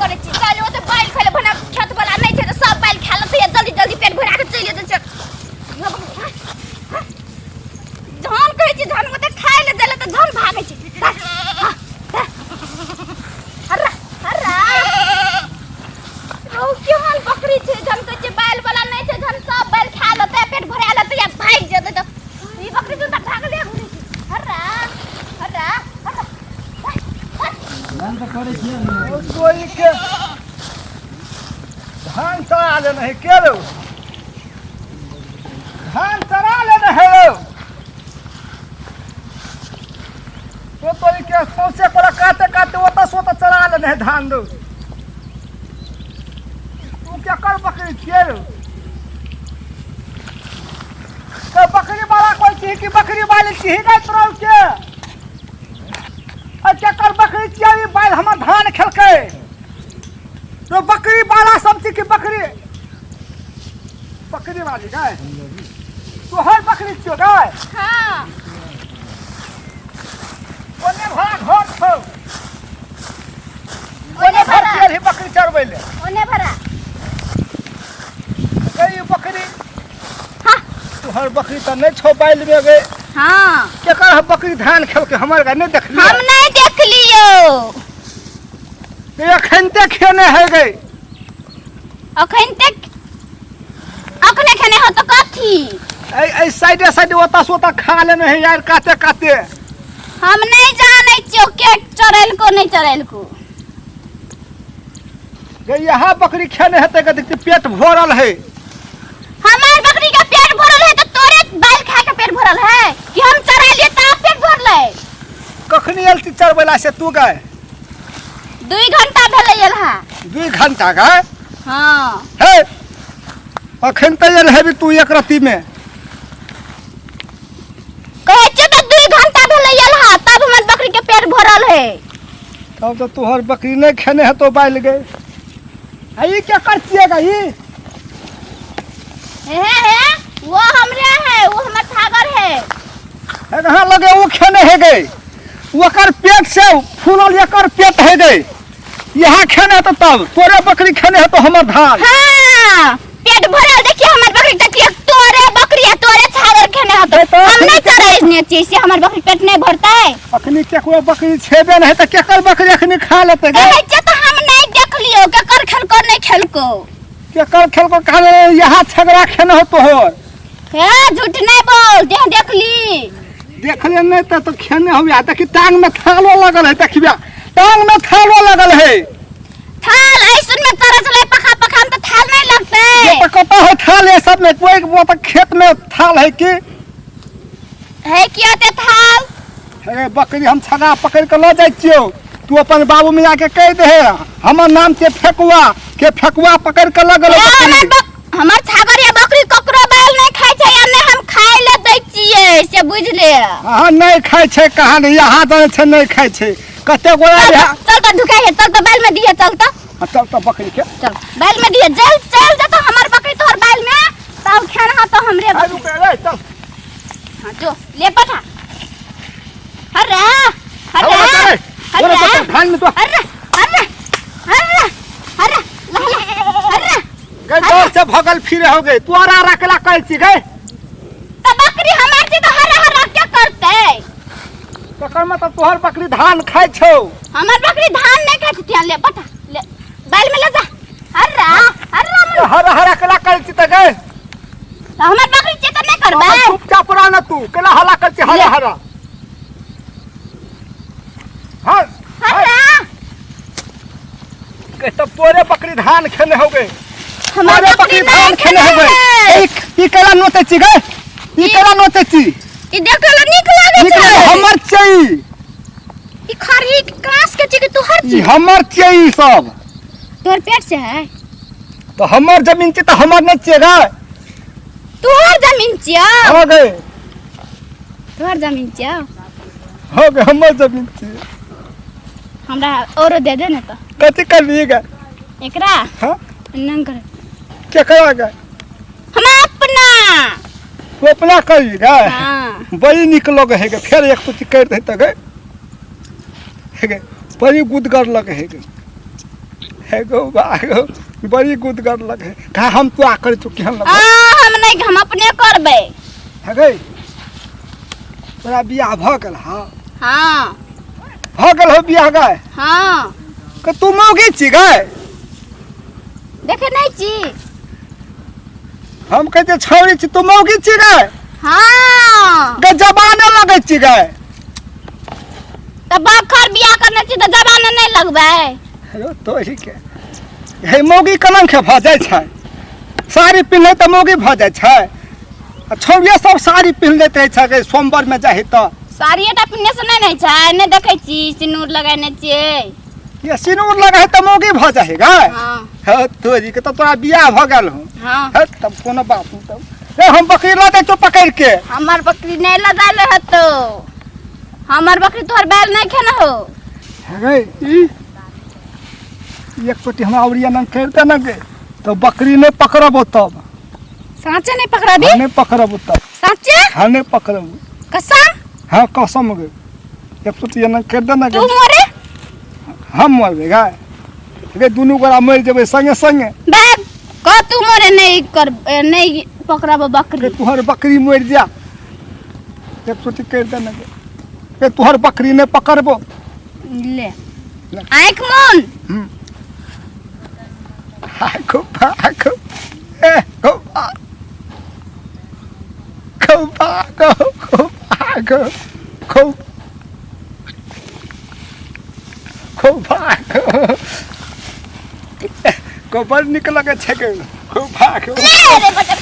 करे छी चल ओते बैल खले बना खेत वाला नहीं छै त सब बैल खा लेते जल्दी जल्दी पेट भरा के चल जेते धान कहै छी धान ओते खाय ले देले त धान भागे छी हर्रा हर्रा ओ केहन बकरी छै जन कहै छी बैल वाला नहीं छै जन सब बैल खा लेते पेट भरा लेते या भाग जेते त ई बकरी तो भागले घुरे छी हर्रा हर्रा धान तो करे छी कोई के धान चरा ले नहीं के लो धान चरा ले नहीं तो कोई के सौसे पर काटे काटे ओता सोता चरा ले नहीं धान दो तू क्या कर बकरी के लो तो बकरी वाला कोई चीज की बकरी वाली चीज नहीं तरह के अच्छा कर बकरी चियारी बैल हमर धान खेलकै तो बकरी वाला सब चीज की बकरी वाली गाय तो हर बकरी छियो गाय हां ओने भरा घर छौ ओने भरा चियारी बकरी चरबै ले ओने भरा गई बकरी हां तो हर बकरी त नहीं छौ बैल में गए हां केकर बकरी धान खेलकै हमर गाय नहीं देखलियो हम नहीं देख लियो ये खनते खेने है गई अखने खेने हो तो कथी ए साइडे साइडे ओता सोता खा लेने है यार काटे काटे हम नहीं जाने छियो के चरेल को नहीं चरेल को गई यहाँ बकरी खेने हेते के देखते पेट भरल है हमार बकरी का पेट भरल है तो तोरे बैल खा के पेट भरल है कि हम चरा लिए त पेट भरले कखनी एलती चरबैला से तू गाय 2 घंटा भेले एलहा 2 घंटा गाय हां हे अखन त एल हेबी तू एक रत्ती में कहे छ त 2 घंटा भेले एलहा तब हमर बकरी के पेट भरल है तब तो तोहर बकरी नहीं खेने है तो बैल गए आई क्या करतीएगा ये है वो हमरे है वो हमर छागर है कहाँ लगे वो खेने है गए ओकर पेट से फूलल एकर पेट है गए यहाँ खेने तो तब तोरे बकरी खेने है तो हमर धान हां पेट भरल देखिए हमर बकरी देखिए तोरे बकरी है तोरे छागर खेने है तो हम नहीं चराइने चीज से हमर बकरी पेट नहीं भरता है अखनी केकरो बकरी छेबे नहीं त केकर बकरी अखनी खा लेते गए कहे छ तो हम नहीं देख लियो केकर खेलको नहीं खेलको केकर खेलको खाने यहाँ छगड़ा खेने हो तोहर हे झूठ नहीं बोल देख ली देखले नहीं तो खेने हो या देखी टांग में थालो लगल है देखिया टांग में थालो लगल है थाल ऐसन में तरह चले पखा पखा में तो थाल नहीं लगते ये तो कता है थाल है सब में कोई वो तो खेत में थाल है कि है क्या ते थाल अरे बकरी हम छगा पकड़ के ले जाय छियो तू अपन बाबू मियां के कह दे हमर नाम के फेकुआ पकड़ के लगल हमर छागर या बकरी ककरो बैल नहीं खाय छै या नहीं हम खाय ले दै छियै से बुझ ले हां नहीं खाय छै कहां नहीं यहाँ दे छै नहीं खाय छै कते गोरा चल तो ढुकाई है चल तो बैल में दिए चल तो बकरी के चल बैल में दिए चल जा तो हमर बकरी तोहर बैल में तब खाना तो हमरे चल हां जो ले पठा अरे अरे धान में तो अरे गए दौड़ से भगल फिरे हो गए तू आरा रखला कहै छी गए तो बकरी हमार से तो हरा क्या करते तकर मतलब तोहर बकरी धान खाय छौ हमार बकरी धान नहीं खाय छै ले पटा ले बैल में ले जा हरा कला कहै छी त गए तो हमार बकरी से तो नहीं करबे चुपचाप रह न तू केला हला कहै छी हरा हां के तब तोरे बकरी धान खेने हो गए हमारे बकरी धान खेने हो गए ई केला नोते छी गए ई केला नोते छी ई देखला निक लागे छै हमर छै ई खरी कास के छी तू हर ई हमर छै ई सब तोर पेट से है तो हमर जमीन छै त हमर नहीं छै गए तोहर जमीन छिया हो गए तोहर जमीन छिया हो गए हमर जमीन छै हमरा और दे दे ना तो कथि करलिएगा एकरा हां नंग कर क्या करेगा हम अपना तू अपना करिएगा हां बड़ी निक लगे है फिर एक कुछ कर दे त गए है बड़ी गुदगर लगे है है गो बागो बड़ी गुदगर लगे का हम तो आकर चुके हम हम नहीं, हम अपने करबे। है गई तोरा बियाह भ गेल हां हाँ भ गेल हो बियाह गए हाँ के तू मौगी छी गए देखे नहीं छी। हम कहते छौरी छी तू मौगी छी गए हाँ के जबाने लगे छी गए तो बखर बियाह करने छी तो जबान नहीं लगबे। हेलो तोरी के हे मौगी कलम के भ जाय छै साड़ी पिन्हे त मौगी भ जाय छै आ छौरिया सब साड़ी पिन्ह लेत रहे छै के सोमवार में जाहि त साड़ीटा पिन्ने से नहीं छै नहीं देखे छी सिनूर लगाने छिए। ये सिनूर लगा त मौगी भ जाहि गए हाँ हे तोरी के त तोरा बियाह भ गेल हो हाँ हे तब कोनो बात नहीं तब ए हम बकरी लाते तो पकड़ के हमार बकरी नहीं लगाले हतो। हमार बकरी तोहर बैल नहीं खेना हो। है गई एक पट्टी हमरा औरिया न कर दे न गे तो बकरी ने पकड़बो तब साँचे नहीं पकड़ाबी। नहीं पकड़बो तब साँचे हाँ नहीं पकड़बो कसम। हाँ कसम गे एक पट्टी न कर दे न तू गे मोरे हम मर गए गे दोनों गोरा मर जेबे संगे संगे बैग का तू मोरे नहीं कर नहीं पकड़ाबो बकरी। के तुहर बकरी मर जा एक पट्टी कर दे न गे के तुहर बकरी ने पकड़बो ले आँख मन Go back, go, go back, go back, go back, go back, go back, निकल के छके, go back, ले रे बच्चा